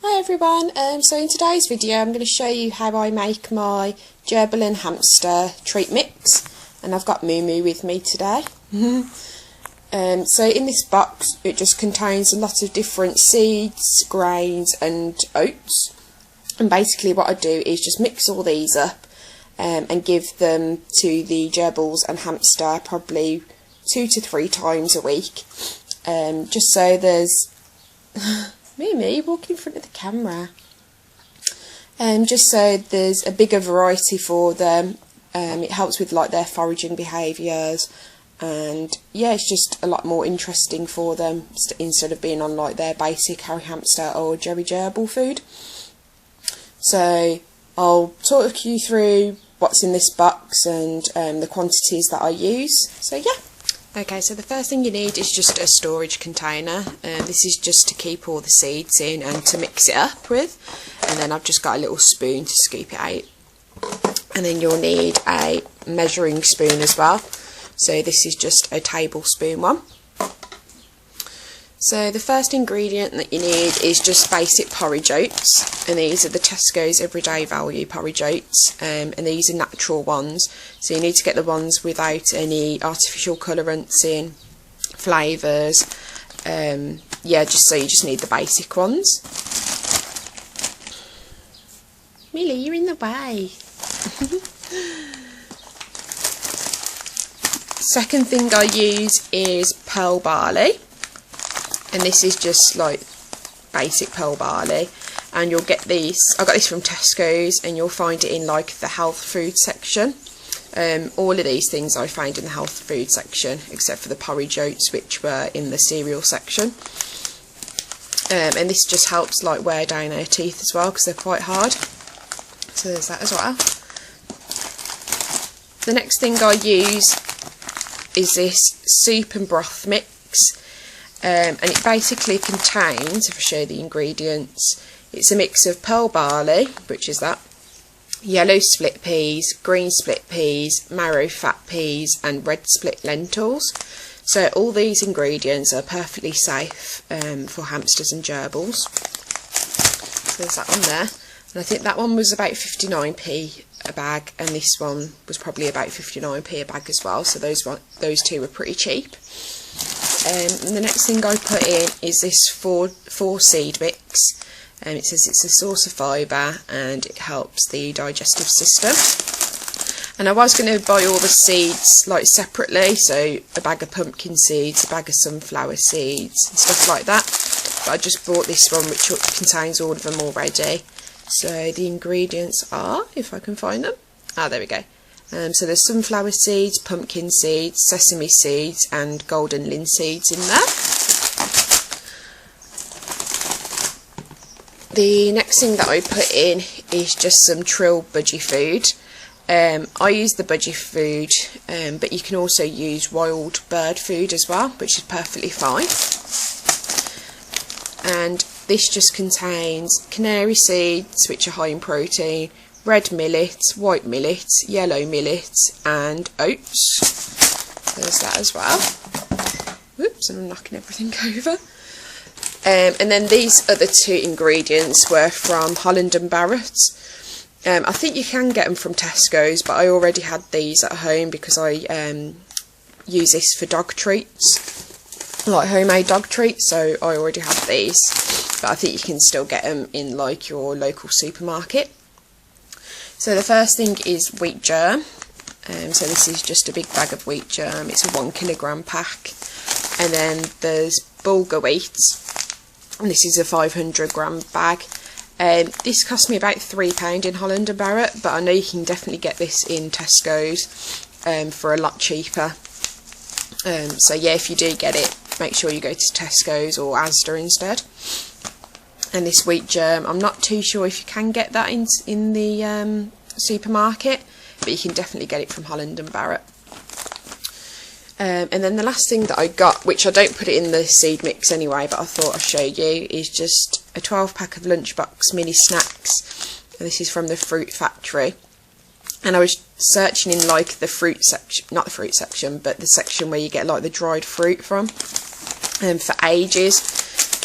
Hi everyone, so in today's video I'm going to show you how I make my Gerbil and Hamster treat mix, and I've got Moo Moo with me today. So in this box it just contains a lot of different seeds, grains and oats, and basically what I do is just mix all these up and give them to the Gerbils and Hamster probably 2 to 3 times a week, just so there's Mimi, walk in front of the camera. Just so there's a bigger variety for them. It helps with like their foraging behaviours, and yeah, it's just a lot more interesting for them instead of being on like their basic Harry Hamster or Jerry Gerbil food. So I'll talk you through what's in this box and the quantities that I use. So yeah. Okay, so the first thing you need is just a storage container. This is just to keep all the seeds in and to mix it up with. And then I've just got a little spoon to scoop it out. And then you'll need a measuring spoon as well. So this is just a tablespoon one. So the first ingredient that you need is just basic porridge oats, and these are the Tesco's Everyday Value porridge oats, and these are natural ones, so you need to get the ones without any artificial colourants in, flavours, yeah, just so you just need the basic ones. Millie, you're in the way. Second thing I use is Peal Barley. And this is just like basic Peal Barley, and you'll get these, I got this from Tesco's, and you'll find it in like the health food section. All of these things I found in the health food section, except for the porridge oats, which were in the cereal section. And this just helps like wear down our teeth as well, because they're quite hard. So there's that as well. The next thing I use is this soup and broth mix. And it basically contains, if I show the ingredients, it's a mix of Peal Barley, which is that, yellow split peas, green split peas, marrow fat peas and red split lentils. So all these ingredients are perfectly safe for hamsters and gerbils. So there's that one there, and I think that one was about 59p a bag, and this one was probably about 59p a bag as well, so those two were pretty cheap. And the next thing I put in is this four seed mix. It says it's a source of fibre and it helps the digestive system. And I was going to buy all the seeds like separately, so a bag of pumpkin seeds, a bag of sunflower seeds and stuff like that. But I just bought this one, which contains all of them already. So the ingredients are, if I can find them, there we go. So there's sunflower seeds, pumpkin seeds, sesame seeds and golden linseeds in there. The next thing that I put in is just some Trill budgie food. I use the budgie food, but you can also use wild bird food as well, which is perfectly fine. And this just contains canary seeds, which are high in protein, red millet, white millet, yellow millet and oats. There's that as well. Whoops, and I'm knocking everything over. And then these other two ingredients were from Holland & Barrett. I think you can get them from Tesco's, but I already had these at home because I use this for dog treats, like homemade dog treats, so I already had these. But I think you can still get them in like your local supermarket. So the first thing is wheat germ. So this is just a big bag of wheat germ. It's a 1 kilogram pack. And then there's Bulgar Wheat, and this is a 500 gram bag. This cost me about £3 in Holland & Barrett, but I know you can definitely get this in Tesco's for a lot cheaper. So yeah, if you do get it, make sure you go to Tesco's or Asda instead. And this wheat germ, I'm not too sure if you can get that in the supermarket, but you can definitely get it from Holland & Barrett. And then the last thing that I got, which I don't put it in the seed mix anyway, but I thought I'd show you, is just a 12 pack of lunchbox mini snacks. And this is from the Fruit Factory. And I was searching in like the fruit section, not the fruit section, but the section where you get like the dried fruit from, for ages,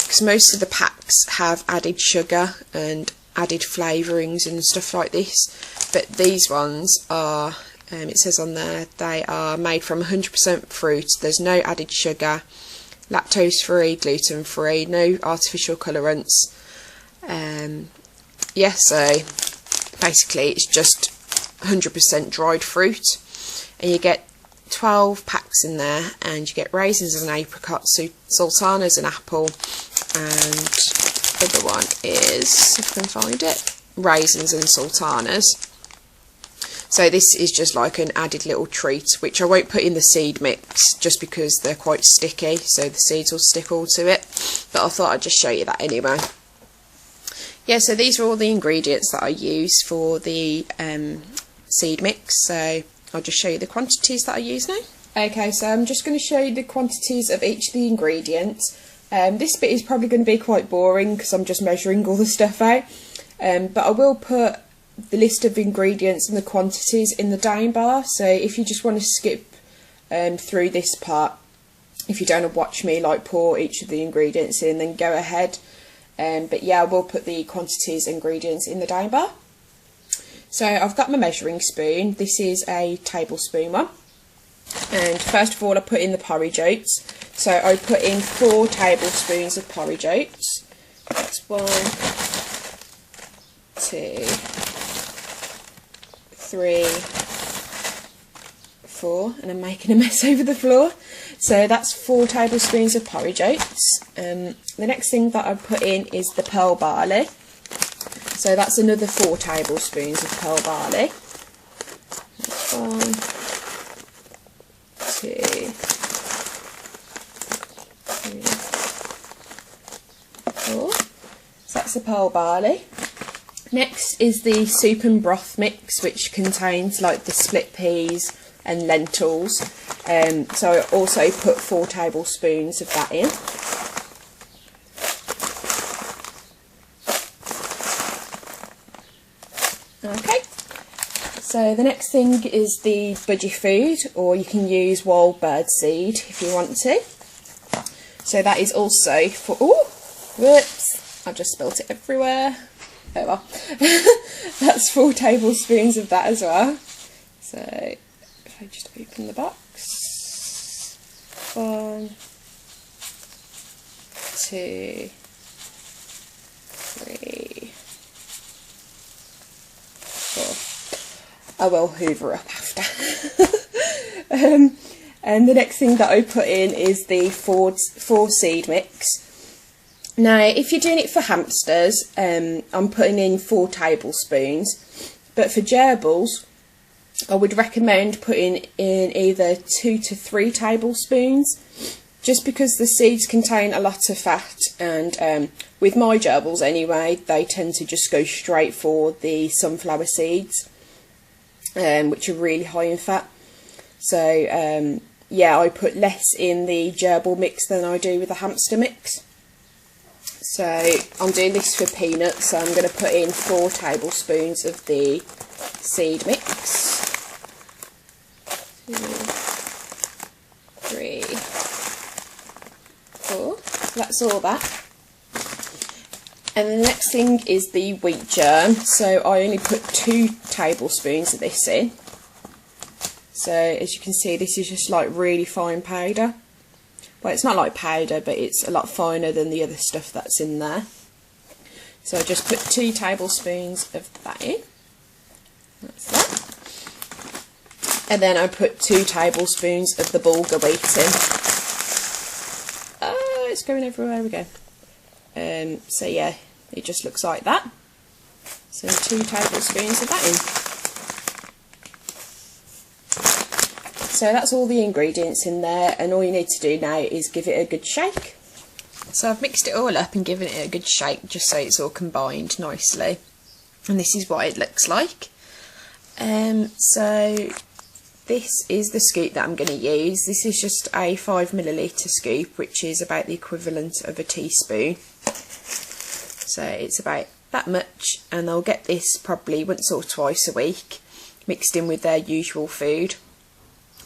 because most of the packs mix have added sugar and added flavourings and stuff like this, but these ones are, it says on there, they are made from 100% fruit. There's no added sugar, lactose free, gluten free, no artificial colourants. Yeah, so basically it's just 100% dried fruit, and you get 12 packs in there, and you get raisins and apricots, sultanas and apple, and the other one is, if I can find it, raisins and sultanas. So this is just like an added little treat, which I won't put in the seed mix just because they're quite sticky, so the seeds will stick all to it, but I thought I'd just show you that anyway. Yeah, so these are all the ingredients that I use for the seed mix, so I'll just show you the quantities that I use now. Okay, so I'm just going to show you the quantities of each of the ingredients. This bit is probably going to be quite boring because I'm just measuring all the stuff out, but I will put the list of ingredients and the quantities in the down bar, so if you just want to skip through this part, if you don't want to watch me like pour each of the ingredients in, then go ahead. But yeah, I will put the quantities and ingredients in the down bar. So I've got my measuring spoon. This is a tablespoon one. And first of all, I put in the porridge oats. So I put in 4 tablespoons of porridge oats. That's 1, 2, 3, 4, and I'm making a mess over the floor. So that's 4 tablespoons of porridge oats. The next thing that I put in is the pearl barley. So that's another 4 tablespoons of pearl barley. That's 1, 2, 3, 4. So that's the pearl barley. Next is the soup and broth mix, which contains like the split peas and lentils. So I also put 4 tablespoons of that in. Okay, so the next thing is the budgie food, or you can use wild bird seed if you want to. So that is also for, oh, whoops, I've just spilt it everywhere. Oh well. That's 4 tablespoons of that as well. So if I just open the box, 1, 2, 3, 4. I will hoover up after. And the next thing that I put in is the 4 seed mix. Now, if you're doing it for hamsters, I'm putting in 4 tablespoons, but for gerbils, I would recommend putting in either 2 to 3 tablespoons, just because the seeds contain a lot of fat, and with my gerbils anyway, they tend to just go straight for the sunflower seeds, which are really high in fat. So yeah, I put less in the gerbil mix than I do with the hamster mix. So I'm doing this for peanuts, so I'm going to put in 4 tablespoons of the seed mix. 2, 3, 4. That's all that. And the next thing is the wheat germ. So I only put 2 tablespoons of this in. So as you can see, this is just like really fine powder. Well, it's not like powder, but it's a lot finer than the other stuff that's in there. So I just put 2 tablespoons of that in. That's that. And then I put 2 tablespoons of the Bulgar Wheat in. Oh, it's going everywhere again. So yeah, it just looks like that. So 2 tablespoons of that in. So that's all the ingredients in there, and all you need to do now is give it a good shake. So I've mixed it all up and given it a good shake just so it's all combined nicely. And this is what it looks like. So this is the scoop that I'm going to use. This is just a 5ml scoop, which is about the equivalent of a teaspoon. So it's about that much, and they'll get this probably once or twice a week, mixed in with their usual food.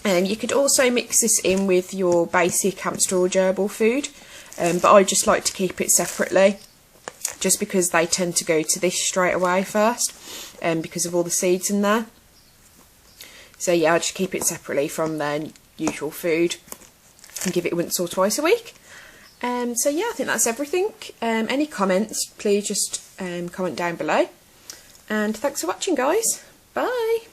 You could also mix this in with your basic hamster or gerbil food, but I just like to keep it separately. just because they tend to go to this straight away first, because of all the seeds in there. So yeah, I just keep it separately from their usual food and give it once or twice a week. So yeah, I think that's everything. Any comments, please just comment down below. And thanks for watching, guys. Bye.